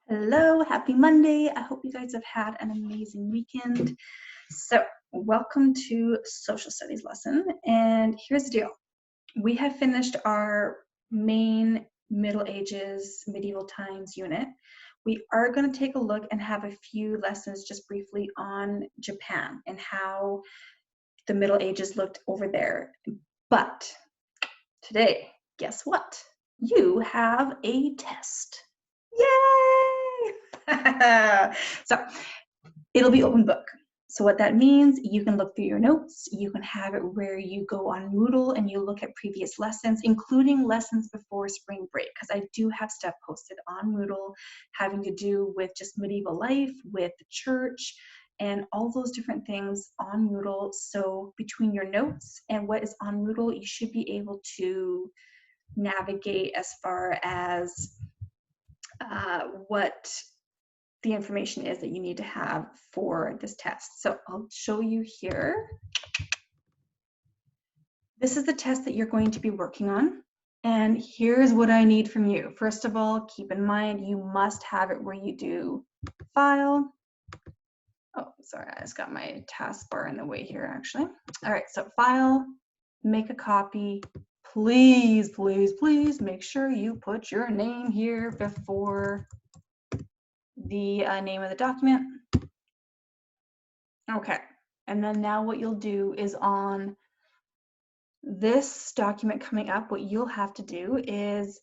Hello, happy Monday. I hope you guys have had an amazing weekend. So, welcome to social studies lesson. And here's the deal. We have finished our main Middle Ages, medieval times unit. We are going to take a look and have a few lessons just briefly on Japan and how the Middle Ages looked over there. But today, guess what? You have a test. Yay! So it'll be open book. So what that means, you can look through your notes, you can have it where you go on Moodle and you look at previous lessons, including lessons before spring break, because I do have stuff posted on Moodle having to do with just medieval life, with the church, and all those different things on Moodle. So between your notes and what is on Moodle, you should be able to navigate as far as what the information is that you need to have for this test. So I'll show you here. This is the test that you're going to be working on. And here's what I need from you. First of all, keep in mind, you must have it where you do file. Oh, sorry, I just got my taskbar in the way here, actually. All right, so file, make a copy. Please, please, please make sure you put your name here before the name of the document. Okay, and then now what you'll do is on this document coming up, what you'll have to do is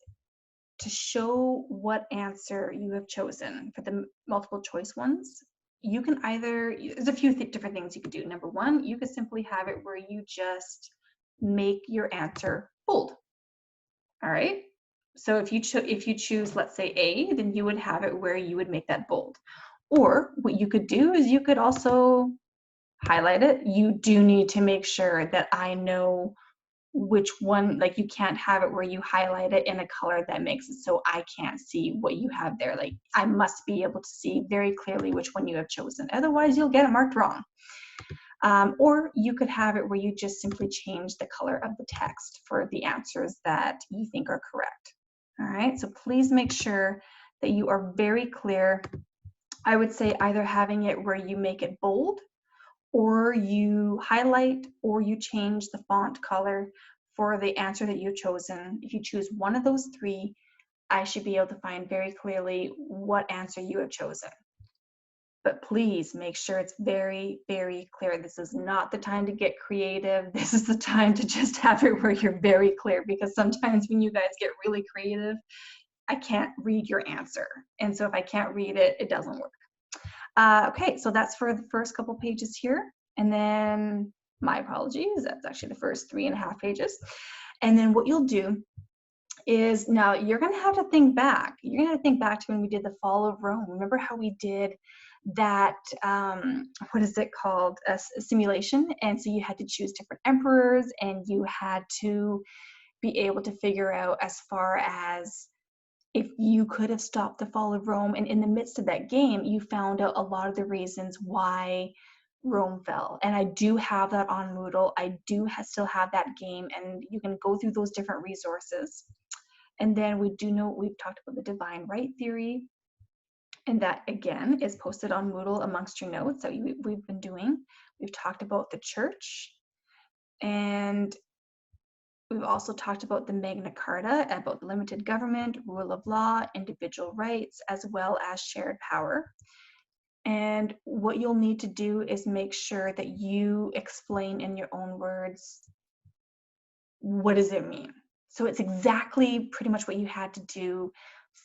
to show what answer you have chosen for the multiple choice ones. You can either, there's a few different things you could do. Number one, you could simply have it where you just make your answer bold. All right. So if you choose, let's say A, then you would have it where you would make that bold. Or what you could do is you could also highlight it. You do need to make sure that I know which one, like you can't have it where you highlight it in a color that makes it so I can't see what you have there. Like I must be able to see very clearly which one you have chosen. Otherwise you'll get it marked wrong. Or you could have it where you just simply change the color of the text for the answers that you think are correct. All right, so please make sure that you are very clear. I would say either having it where you make it bold, or you highlight, or you change the font color for the answer that you've chosen. If you choose one of those three, I should be able to find very clearly what answer you have chosen. But please make sure it's very, very clear. This is not the time to get creative. This is the time to just have it where you're very clear, because sometimes when you guys get really creative, I can't read your answer. And so if I can't read it, it doesn't work. Okay, so that's for the first couple pages here. And then, my apologies, that's actually the first 3.5 pages. And then what you'll do is, now you're gonna have to think back. You're gonna have to think back to when we did the fall of Rome. Remember how we did that, what is it called, a simulation? And so you had to choose different emperors, and you had to be able to figure out as far as if you could have stopped the fall of Rome, and in the midst of that game, you found out a lot of the reasons why Rome fell. And I do have that on Moodle. I do still have that game, and you can go through those different resources. And then we do know, we've talked about the divine right theory, and that again is posted on Moodle amongst your notes that we've been doing. We've talked about the church, and we've also talked about the Magna Carta, about limited government, rule of law, individual rights, as well as shared power. And what you'll need to do is make sure that you explain in your own words, what does it mean? So it's exactly pretty much what you had to do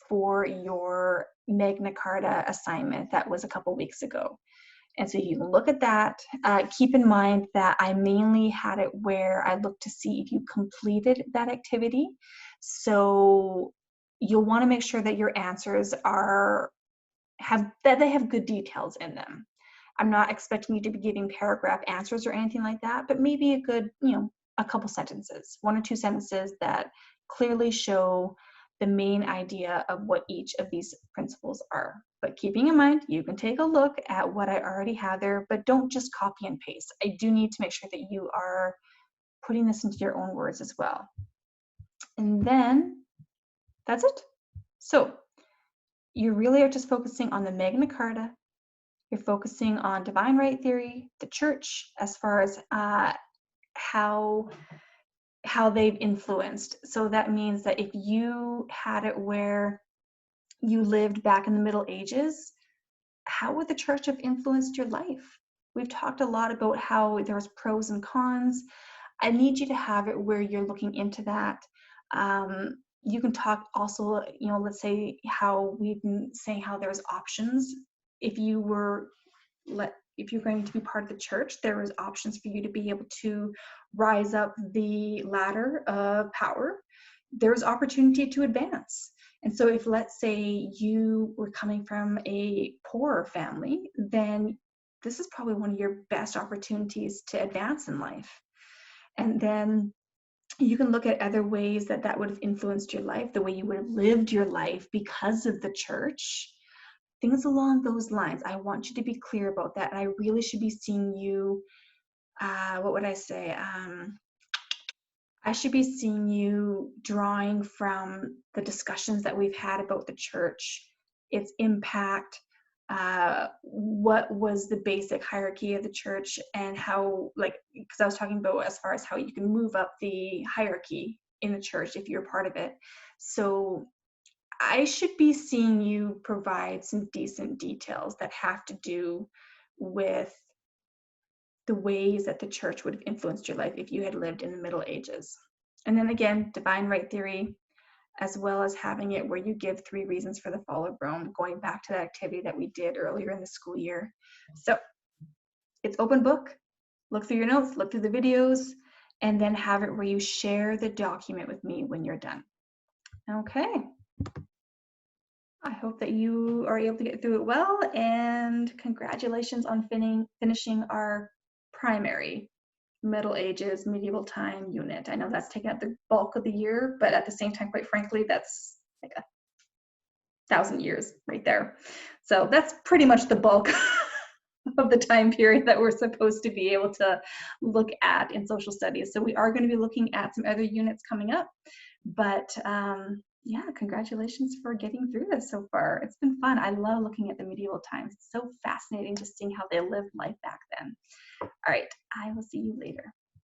for your Magna Carta assignment that was a couple weeks ago. And so you can look at that. Keep in mind that I mainly had it where I looked to see if you completed that activity. So you'll want to make sure that your answers have good details in them. I'm not expecting you to be giving paragraph answers or anything like that, but maybe a good, a couple sentences, 1 or 2 sentences that clearly show the main idea of what each of these principles are. But keeping in mind, you can take a look at what I already have there, but don't just copy and paste. I do need to make sure that you are putting this into your own words as well. And then that's it. So you really are just focusing on the Magna Carta. You're focusing on divine right theory, the church, as far as how they've influenced. So that means that if you had it where you lived back in the Middle Ages, how would the church have influenced your life? We've talked a lot about how there's pros and cons. I need you to have it where you're looking into that. You can talk also, let's say how we've been saying how there's options. If you were if you're going to be part of the church, there is options for you to be able to rise up the ladder of power. There's opportunity to advance. And so if, let's say, you were coming from a poorer family, then this is probably one of your best opportunities to advance in life. And then you can look at other ways that that would have influenced your life, the way you would have lived your life because of the church, things along those lines. I want you to be clear about that. And I really should be seeing you, what would I say? I should be seeing you drawing from the discussions that we've had about the church, its impact, what was the basic hierarchy of the church, and how, because I was talking about as far as how you can move up the hierarchy in the church if you're part of it. So I should be seeing you provide some decent details that have to do with the ways that the church would have influenced your life if you had lived in the Middle Ages. And then again, divine right theory, as well as having it where you give 3 reasons for the fall of Rome, going back to that activity that we did earlier in the school year. So it's open book. Look through your notes, look through the videos, and then have it where you share the document with me when you're done. Okay. I hope that you are able to get through it well, and congratulations on finishing our primary Middle Ages, medieval time unit. I know that's taken up the bulk of the year, but at the same time, quite frankly, that's like 1,000 years right there. So that's pretty much the bulk of the time period that we're supposed to be able to look at in social studies. So we are going to be looking at some other units coming up, but yeah, congratulations for getting through this so far. It's been fun. I love looking at the medieval times. It's so fascinating just seeing how they lived life back then. All right, I will see you later.